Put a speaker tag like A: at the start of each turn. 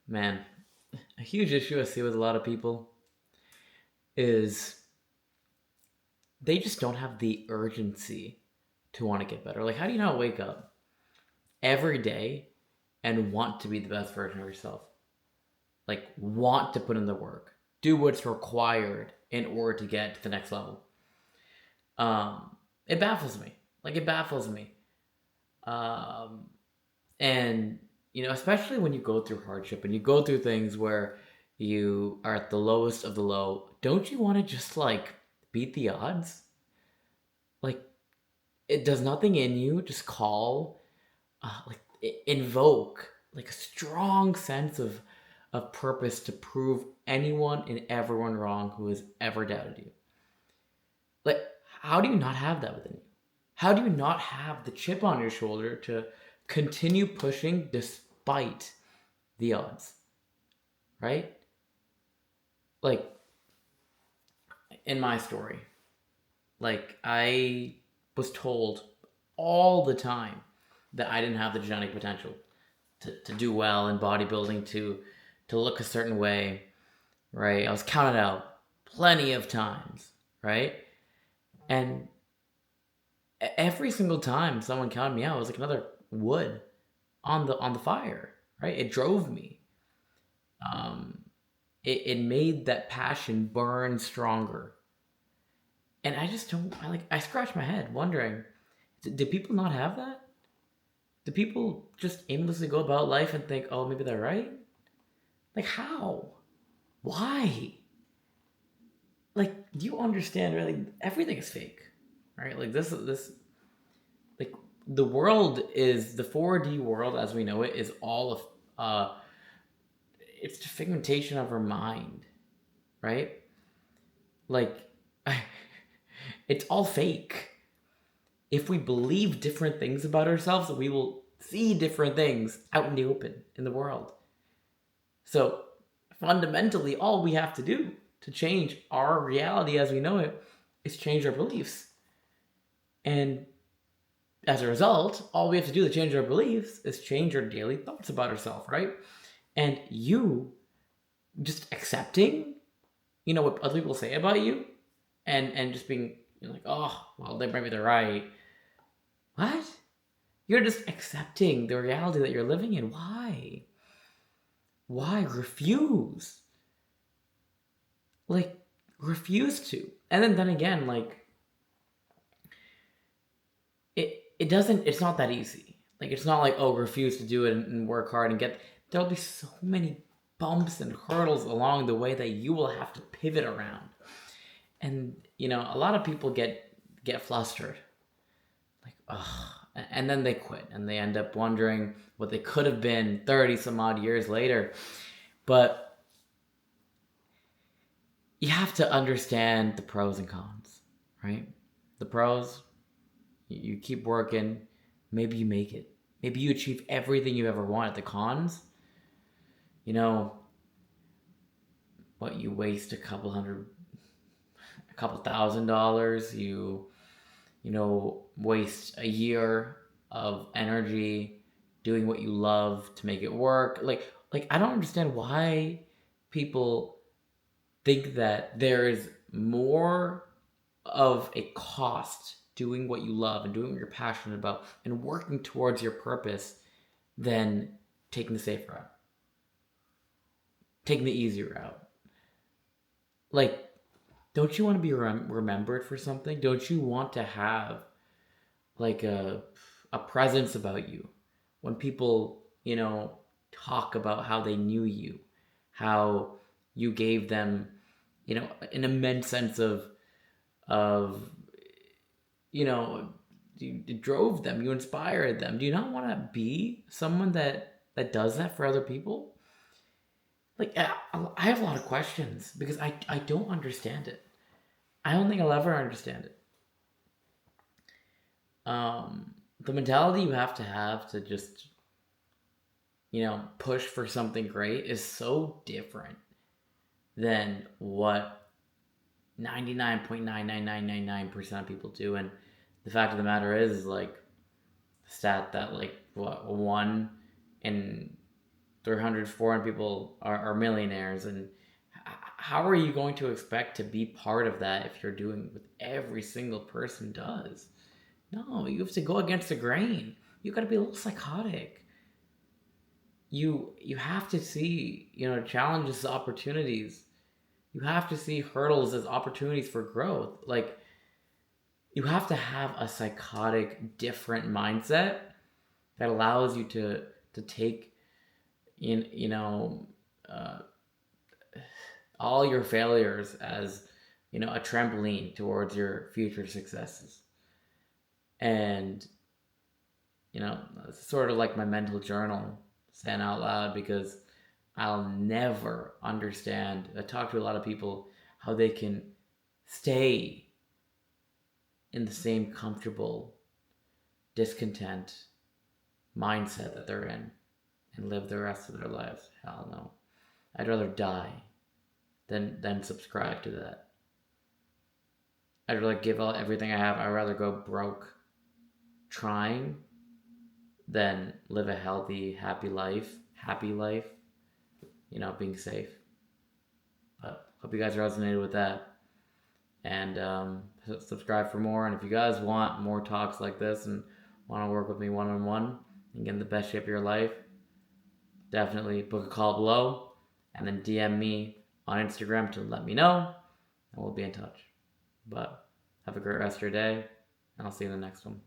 A: Man, a huge issue I see with a lot of people is they just don't have the urgency to want to get better. Like, how do you not wake up every day and want to be the best version of yourself? Like, want to put in the work, do what's required in order to get to the next level. It baffles me. Like, it baffles me. Um, and especially when you go through hardship and you go through things where you are at the lowest of the low, don't you want to just like beat the odds? Like, it does nothing in you just call, like invoke like a strong sense of purpose to prove anyone and everyone wrong who has ever doubted you. Like, how do you not have that within you? How do you not have the chip on your shoulder to continue pushing despite the odds? Right? Like, in my story, like, I was told all the time that I didn't have the genetic potential to do well in bodybuilding, to look a certain way, right? I was counted out plenty of times, right? And every single time someone counted me out, it was like another wood on the fire, right? It drove me. Um, it made that passion burn stronger. And I just don't. I scratch my head wondering, do people not have that? Do people just aimlessly go about life and think, oh, maybe they're right? Like, how? Why? Like, do you understand? Really, everything is fake, right? Like, like, the world is the 4D world as we know it is all of it's the figmentation of our mind, right? Like, it's all fake. If we believe different things about ourselves, we will see different things out in the open in the world. So fundamentally, all we have to do to change our reality as we know it is change our beliefs. And as a result, all we have to do to change our beliefs is change our daily thoughts about ourselves, right? And you just accepting, what other people say about you, and just being like, oh, well, maybe they're right. What? You're just accepting the reality that you're living in. Why? Why refuse? Like, refuse to. And then again, like, it doesn't. It's not that easy. Like, it's not like, oh, refuse to do it and work hard and get. There'll be so many bumps and hurdles along the way that you will have to pivot around. And a lot of people get flustered, like, ugh, and then they quit and they end up wondering what they could have been 30 some odd years later. But you have to understand the pros and cons, right? The pros, you keep working, maybe you make it, maybe you achieve everything you ever wanted. The cons, you know what, you waste a couple $1,000, waste a year of energy doing what you love to make it work. Like, I don't understand why people think that there is more of a cost doing what you love and doing what you're passionate about and working towards your purpose than taking the safe route, taking the easy route. Like, don't you want to be remembered for something? Don't you want to have like a presence about you when people talk about how they knew you, how you gave them an immense sense of you know you drove them, you inspired them. Do you not want to be someone that does that for other people? Like, I have a lot of questions because I don't understand it. I don't think I'll ever understand it. The mentality you have to just push for something great is so different than what 99.99999% of people do. And the fact of the matter is, like, the stat that, like, what, one in 300, 400 people are millionaires, and how are you going to expect to be part of that if you're doing what every single person does? No, you have to go against the grain. You got to be a little psychotic. You have to see, challenges as opportunities. You have to see hurdles as opportunities for growth. Like, you have to have a psychotic, different mindset that allows you to take in uh, all your failures as a trampoline towards your future successes. And it's sort of like my mental journal saying out loud, because I'll never understand. I talk to a lot of people how they can stay in the same comfortable discontent mindset that they're in and live the rest of their lives. Hell no. I'd rather die than subscribe to that. I'd rather give out everything I have. I'd rather go broke trying than live a healthy, happy life, being safe. But hope you guys resonated with that. And subscribe for more. And if you guys want more talks like this and want to work with me one-on-one and get in the best shape of your life, definitely book a call below and then DM me on Instagram to let me know, and we'll be in touch. But have a great rest of your day, and I'll see you in the next one.